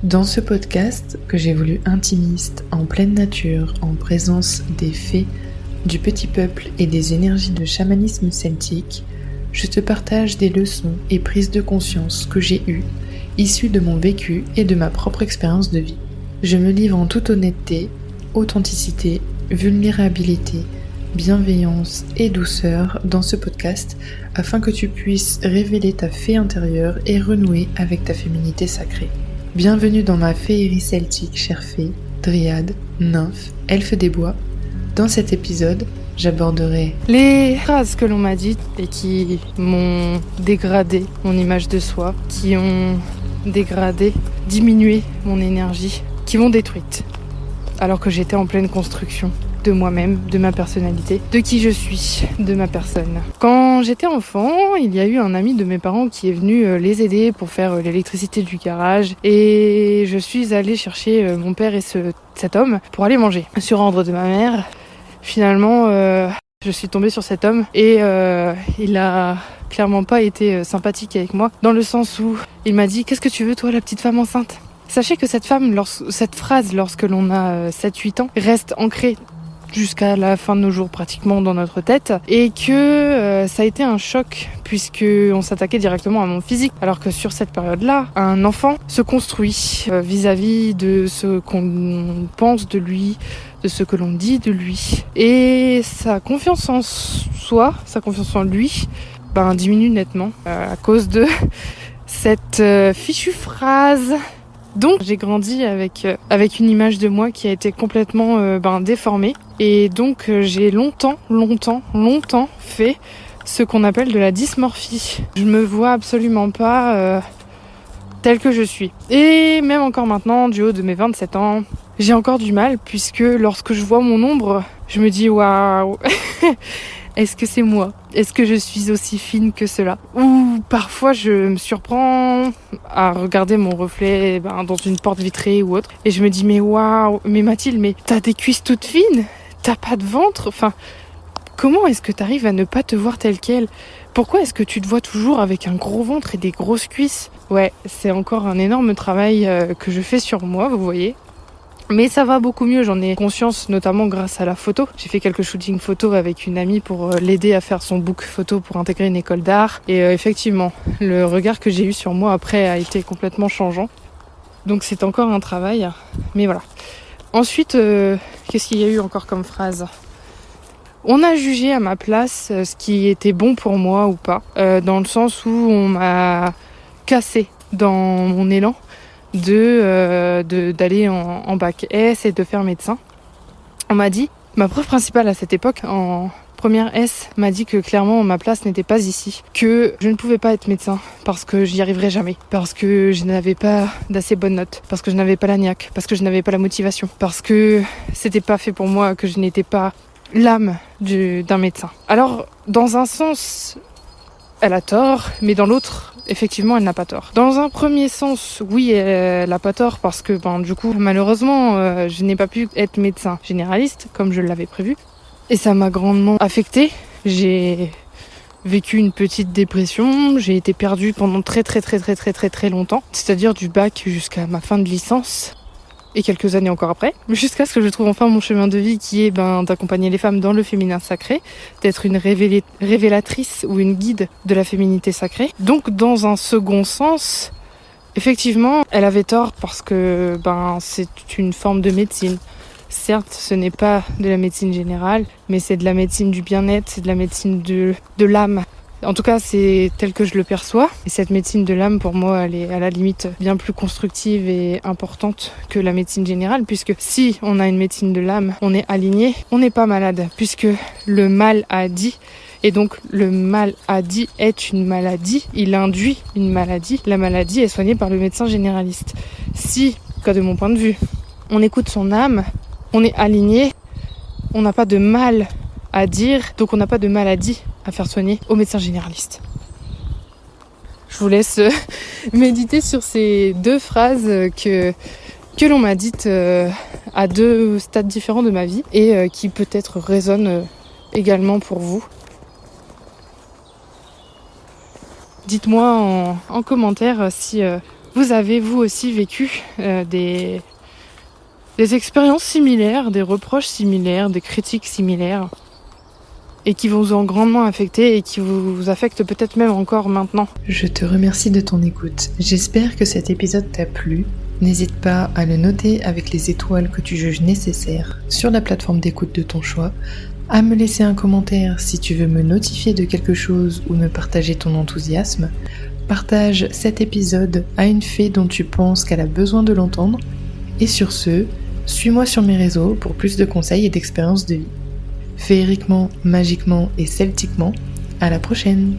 Dans ce podcast, que j'ai voulu intimiste, en pleine nature, en présence des fées, du petit peuple et des énergies de chamanisme celtique, je te partage des leçons et prises de conscience que j'ai eues, issues de mon vécu et de ma propre expérience de vie. Je me livre en toute honnêteté, authenticité, vulnérabilité, bienveillance et douceur dans ce podcast afin que tu puisses révéler ta fée intérieure et renouer avec ta féminité sacrée. Bienvenue dans ma féerie celtique, chère fée, dryade, nymphe, elfe des bois. Dans cet épisode, j'aborderai les phrases que l'on m'a dites et qui m'ont dégradé mon image de soi, qui ont dégradé, diminué mon énergie, qui m'ont détruite, alors que j'étais en pleine construction de moi-même, de ma personnalité, de qui je suis, de ma personne. Quand j'étais enfant, il y a eu un ami de mes parents qui est venu les aider pour faire l'électricité du garage et je suis allée chercher mon père et cet homme pour aller manger. Sur ordre de ma mère, finalement, je suis tombée sur cet homme et il a clairement pas été sympathique avec moi, dans le sens où il m'a dit « Qu'est-ce que tu veux toi, la petite femme enceinte ?» Sachez que cette phrase, lorsque l'on a 7-8 ans, reste ancrée jusqu'à la fin de nos jours pratiquement dans notre tête et que ça a été un choc puisque on s'attaquait directement à mon physique, alors que sur cette période-là, un enfant se construit vis-à-vis de ce qu'on pense de lui, de ce que l'on dit de lui, et sa confiance en soi, sa confiance en lui, diminue nettement à cause de cette fichue phrase. Donc j'ai grandi avec une image de moi qui a été complètement déformée, et donc j'ai longtemps fait ce qu'on appelle de la dysmorphie. Je me vois absolument pas telle que je suis. Et même encore maintenant, du haut de mes 27 ans, j'ai encore du mal, puisque lorsque je vois mon ombre, je me dis waouh. Est-ce que c'est moi ? Est-ce que je suis aussi fine que cela ? Ou parfois je me surprends à regarder mon reflet dans une porte vitrée ou autre, et je me dis mais waouh, mais Mathilde, mais t'as des cuisses toutes fines ? T'as pas de ventre ? Enfin, comment est-ce que t'arrives à ne pas te voir telle quelle ? Pourquoi est-ce que tu te vois toujours avec un gros ventre et des grosses cuisses ? Ouais, c'est encore un énorme travail que je fais sur moi, vous voyez. Mais ça va beaucoup mieux, j'en ai conscience, notamment grâce à la photo. J'ai fait quelques shootings photos avec une amie pour l'aider à faire son book photo pour intégrer une école d'art. Et effectivement, le regard que j'ai eu sur moi après a été complètement changeant. Donc c'est encore un travail, mais voilà. Ensuite, qu'est-ce qu'il y a eu encore comme phrase ? On a jugé à ma place ce qui était bon pour moi ou pas, dans le sens où on m'a cassé dans mon élan d'aller en bac S et de faire médecin. On m'a dit, ma prof principale à cette époque, en première S, m'a dit que clairement ma place n'était pas ici, que je ne pouvais pas être médecin parce que j'y arriverais jamais, parce que je n'avais pas d'assez bonnes notes, parce que je n'avais pas la niaque, parce que je n'avais pas la motivation, parce que c'était pas fait pour moi, que je n'étais pas l'âme d'un médecin. Alors, dans un sens, elle a tort, mais dans l'autre, effectivement, elle n'a pas tort. Dans un premier sens, oui, elle n'a pas tort parce que, du coup, malheureusement, je n'ai pas pu être médecin généraliste comme je l'avais prévu. Et ça m'a grandement affectée. J'ai vécu une petite dépression. J'ai été perdue pendant très longtemps. C'est-à-dire du bac jusqu'à ma fin de licence. Et quelques années encore après, jusqu'à ce que je trouve enfin mon chemin de vie qui est d'accompagner les femmes dans le féminin sacré, d'être une révélatrice ou une guide de la féminité sacrée. Donc dans un second sens, effectivement, elle avait tort parce que c'est une forme de médecine. Certes, ce n'est pas de la médecine générale, mais c'est de la médecine du bien-être, c'est de la médecine de l'âme. En tout cas, c'est tel que je le perçois. Et cette médecine de l'âme, pour moi, elle est à la limite bien plus constructive et importante que la médecine générale, puisque si on a une médecine de l'âme, on est aligné, on n'est pas malade, puisque le mal a dit. Et donc, le mal a dit est une maladie, il induit une maladie. La maladie est soignée par le médecin généraliste. Si, en tout cas de mon point de vue, on écoute son âme, on est aligné, on n'a pas de mal à dire, donc on n'a pas de maladie à faire soigner au médecin généraliste. Je vous laisse méditer sur ces deux phrases que l'on m'a dites à deux stades différents de ma vie et qui peut-être résonnent également pour vous. Dites-moi en commentaire si vous avez vous aussi vécu des expériences similaires, des reproches similaires, des critiques similaires, et qui vous ont grandement affecté et qui vous affectent peut-être même encore maintenant. Je te remercie de ton écoute. J'espère que cet épisode t'a plu. N'hésite pas à le noter avec les étoiles que tu juges nécessaires sur la plateforme d'écoute de ton choix, à me laisser un commentaire si tu veux me notifier de quelque chose ou me partager ton enthousiasme. Partage cet épisode à une fée dont tu penses qu'elle a besoin de l'entendre. Et sur ce, suis-moi sur mes réseaux pour plus de conseils et d'expériences de vie. Féeriquement, magiquement et celtiquement, à la prochaine!